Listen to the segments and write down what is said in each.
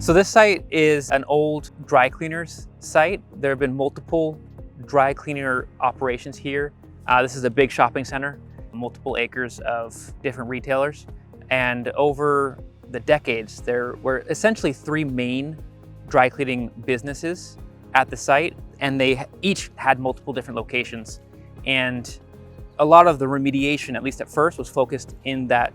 So this site is an old dry cleaners site. There have been multiple dry cleaner operations here. This is a big shopping center, multiple acres of different retailers. And over the decades, there were essentially 3 main dry cleaning businesses at the site, and they each had multiple different locations. And a lot of the remediation, at least at first, was focused in that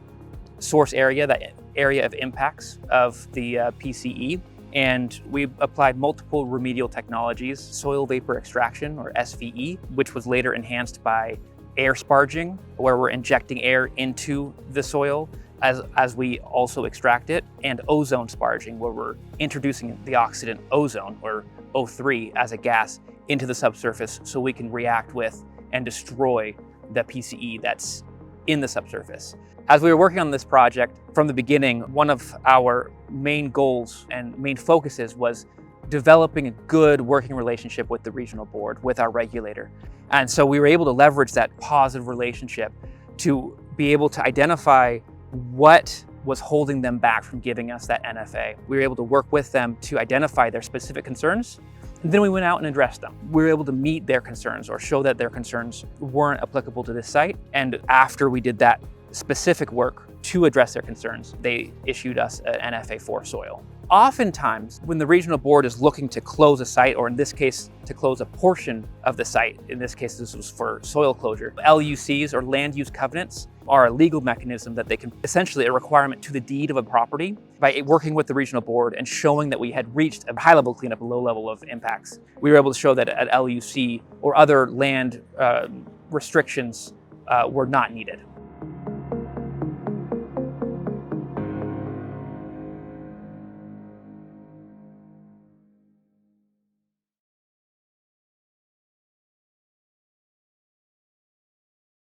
source area, that area of impacts of the PCE. And we applied multiple remedial technologies, soil vapor extraction, or SVE, which was later enhanced by air sparging, where we're injecting air into the soil as we also extract it, and ozone sparging, where we're introducing the oxidant ozone, or O3, as a gas into the subsurface so we can react with and destroy the PCE that's in the subsurface. As we were working on this project from the beginning, one of our main goals and main focuses was developing a good working relationship with the regional board, with our regulator. And so we were able to leverage that positive relationship to be able to identify what was holding them back from giving us that NFA. We were able to work with them to identify their specific concerns, and then we went out and addressed them. We were able to meet their concerns or show that their concerns weren't applicable to this site. And after we did that specific work to address their concerns, they issued us an NFA for soil. Oftentimes, when the regional board is looking to close a site, or in this case, to close a portion of the site, in this case, this was for soil closure, LUCs, or land use covenants, are a legal mechanism that they can, essentially a requirement to the deed of a property. By working with the regional board and showing that we had reached a high level cleanup, a low level of impacts, we were able to show that an LUC or other land restrictions were not needed.